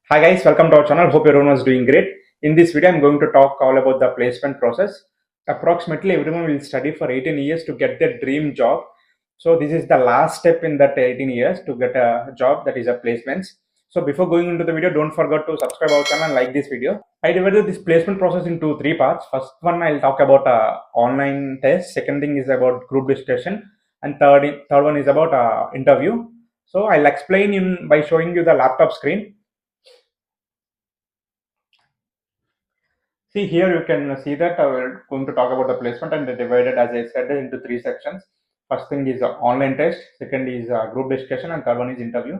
Hi guys, welcome to our channel. Hope everyone was doing great. In this video, I'm going to talk all about the placement process. Approximately everyone will study for 18 years to get their dream job. So this is the last step in that 18 years to get a job, that is a placements. So before going into the video, don't forget to subscribe our channel and like this video. I divided this placement process into three parts. First one, I'll talk about online test. Second thing is about group discussion, and third one is about interview. So I'll explain in by showing you the laptop screen. See here you can see that we're going to talk about the placement and they divided, as I said, into three sections. First thing is online test, second is group discussion, and third one is interview.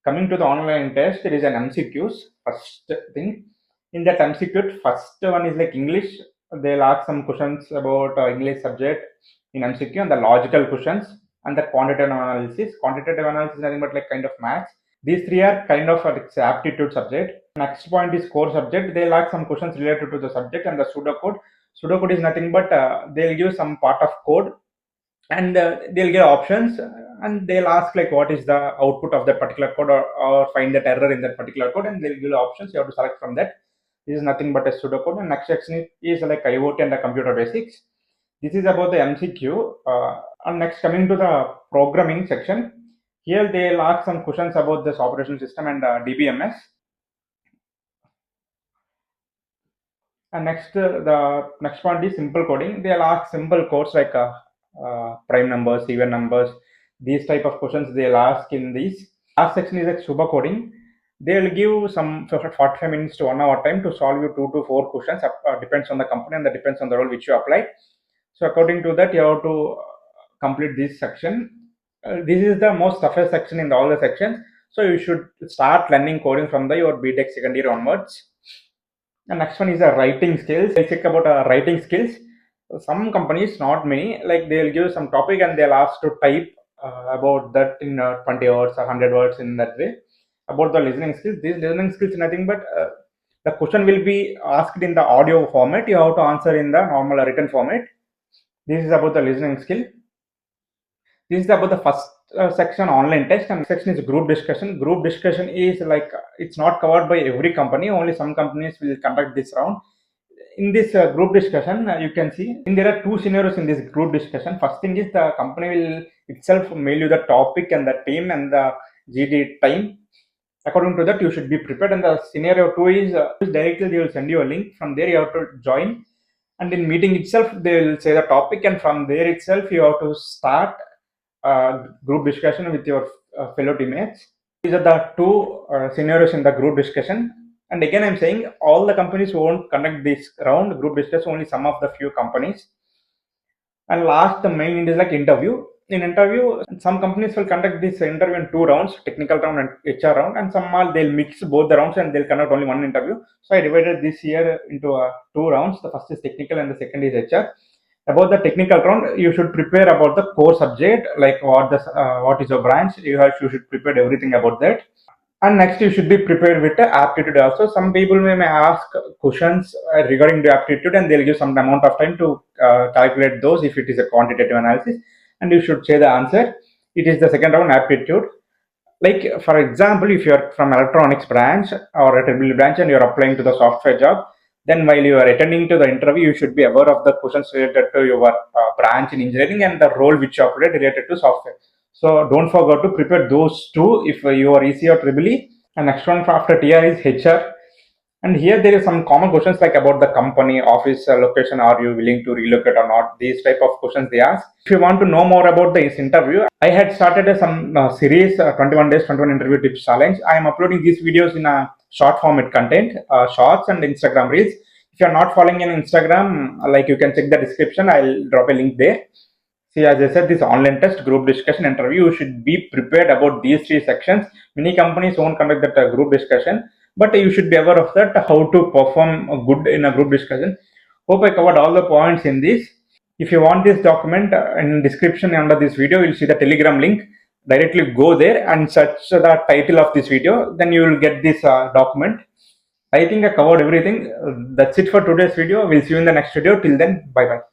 Coming to the online test, there is an MCQs. First thing in that MCQ, first one is like English. They'll ask some questions about English subject in MCQ and the logical questions and the quantitative analysis. Quantitative analysis is nothing but like kind of maths. These three are kind of it's aptitude subject. Next point is core subject. They'll ask some questions related to the subject and the pseudocode. Pseudocode is nothing but they'll give some part of code and they'll give options and they'll ask like what is the output of that particular code, or find that error in that particular code, and they'll give options. You have to select from that. This is nothing but a pseudocode. And next section is like IoT and the computer basics. This is about the MCQ. And next, coming to the programming section, here they'll ask some questions about this operation system and DBMS. And next, the next point is simple coding. They'll ask simple codes like prime numbers, even numbers. These type of questions they'll ask in this. Last section is like super coding. They'll give some 45 minutes to 1 hour time to solve you 2 to 4 questions. Depends on the company and that depends on the role which you apply. So according to that, you have to complete this section. This is the most toughest section in all the sections. So you should start learning coding from your BTech second year onwards. And next one is the writing skills. I'll check about writing skills. Some companies, not many, like they'll give some topic and they'll ask to type about that in 20 words or 100 words in that way. About the listening skills, these listening skills is nothing but the question will be asked in the audio format. You have to answer in the normal written format. This is about the listening skill. This is about the first section, online test, and section is group discussion. Group discussion is like it's not covered by every company. Only some companies will conduct this round. In this group discussion, you can see there are two scenarios in this group discussion. First thing is the company will itself mail you the topic and the team and the GD time. According to that, you should be prepared. And the scenario two is directly they will send you a link. From there, you have to join. And in meeting itself, they will say the topic, and from there itself, you have to start group discussion with your fellow teammates. These are the two scenarios in the group discussion. And again, I'm saying all the companies won't conduct this round group discussion, only some of the few companies. And last, the main is like interview. In interview, some companies will conduct this interview in two rounds, technical round and HR round, and some are they'll mix both the rounds and they'll conduct only one interview. So I divided this year into two rounds. The first is technical and the second is HR. About the technical round, you should prepare about the core subject, like what is your branch. You should prepare everything about that. And next, you should be prepared with the aptitude also. Some people may ask questions regarding the aptitude, and they'll give some amount of time to calculate those if it is a quantitative analysis, and you should say the answer. It is the second round aptitude. Like for example, if you are from electronics branch or a triple branch and you are applying to the software job, then while you are attending to the interview, you should be aware of the questions related to your branch in engineering and the role which you operate related to software. So don't forget to prepare those two if you are EC or triple E. And next one after TR is HR. And here there is some common questions like about the company, office location, are you willing to relocate or not? These type of questions they ask. If you want to know more about this interview, I had started some series, 21 days, 21 interview tips challenge. I am uploading these videos in a short format content, shorts and Instagram reels. If you are not following in Instagram, like you can check the description, I'll drop a link there. See, as I said, this online test, group discussion, interview, you should be prepared about these three sections. Many companies won't conduct that group discussion, but you should be aware of that, how to perform good in a group discussion. Hope I covered all the points in this. If you want this document, in description under this video, you'll see the Telegram link. Directly go there and search the title of this video. Then you will get this document. I think I covered everything. That's it for today's video. We'll see you in the next video. Till then, bye bye.